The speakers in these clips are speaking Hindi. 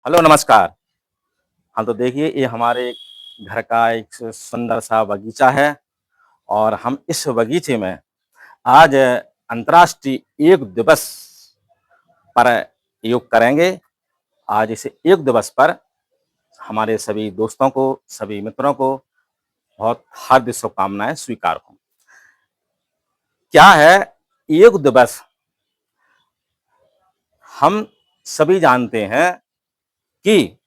हेलो नमस्कार। हाँ, तो देखिए ये हमारे घर का एक सुंदर सा बगीचा है और हम इस बगीचे में आज अंतर्राष्ट्रीय योग दिवस पर योग करेंगे। आज इस योग दिवस पर हमारे सभी दोस्तों को, सभी मित्रों को बहुत हार्दिक शुभकामनाएँ स्वीकार हों। क्या है योग दिवस? हम सभी जानते हैं कि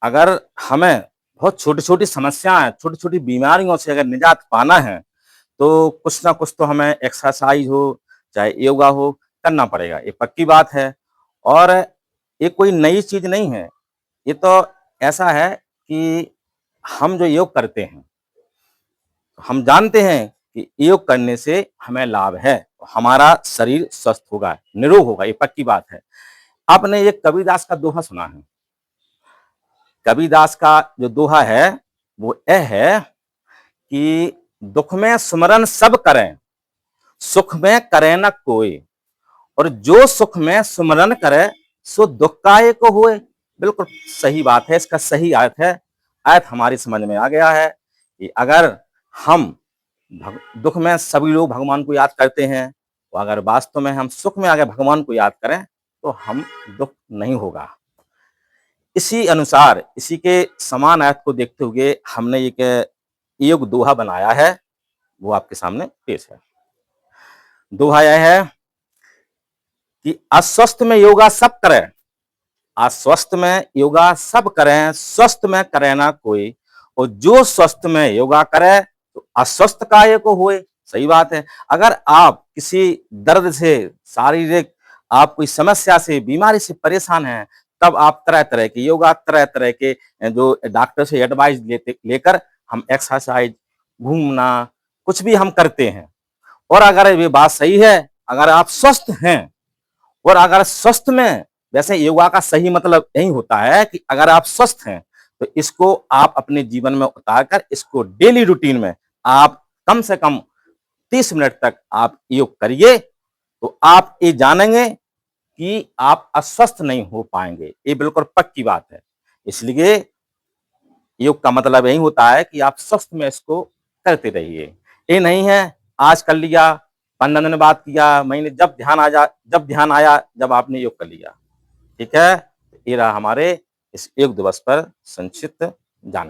अगर हमें बहुत छोटी-छोटी समस्याएँ, छोटी-छोटी बीमारियों से अगर निजात पाना है, तो कुछ ना कुछ तो हमें एक्सरसाइज़ हो, चाहे योगा हो, करना पड़ेगा, ये पक्की बात है। और ये कोई नई चीज़ नहीं है, ये तो ऐसा है कि हम जो योग करते हैं, हम जानते हैं कि योग करने से हमें लाभ है, हमारा शरीर स्वस्थ होगा, निरोग होगा, ये पक्की बात है। आपने ये कबीरदास का दोहा सुना है, कबीरदास का जो दोहा है, वो यह है कि दुख में सुमरन सब करें, सुख में करे न कोई, और जो सुख में सुमरन करे सो दुख काहे को होए। बिल्कुल सही बात है, इसका सही अर्थ है। अर्थ हमारी समझ में आ गया है कि अगर हम दुख में सभी लोग भगवान को याद करते हैं, तो अगर वास्तव में हम सुख में अगर भगवान को याद करें तो हम दुख नहीं होगा। इसी अनुसार इसी के समान अर्थ को देखते हुए हमने एक योग दोहा बनाया है, वो आपके सामने पेश है। दोहा यह है कि अस्वस्थ में योगा सब करें, अस्वस्थ में योगा सब करें, स्वस्थ में करे ना कोई, और जो स्वस्थ में योगा करे तो अस्वस्थ काहे को होए। सही बात है। अगर आप किसी दर्द से, शारीरिक आप कोई समस्या से, बीमारी से परेशान हैं, तब आप तरह-तरह के योगा, तरह-तरह के जो डॉक्टर से एडवाइस लेकर हम एक्सरसाइज, घूमना, कुछ भी हम करते हैं। और अगर ये बात सही है, अगर आप स्वस्थ हैं और अगर स्वस्थ में, वैसे योगा का सही मतलब यही होता है कि अगर आप स्वस्थ हैं, तो इसको आप अपने जीवन में उतार कर इसको डेली रूटीन में आप कम से कम 30 मिनट तक आप योग करिए, तो आप ये जानेंगे कि आप अस्वस्थ नहीं हो पाएँगे। ये बिल्कुल पक्की बात है। इसलिए योग का मतलब यही होता है कि आप स्वस्थ में इसको करते रहिए। ये नहीं है आज कर लिया, 15 दिन बाद किया, महीने जब ध्यान आया जब आपने योग कर लिया। ठीक है? ये रहा हमारे इस योग दिवस पर संक्षिप्त जानकारी।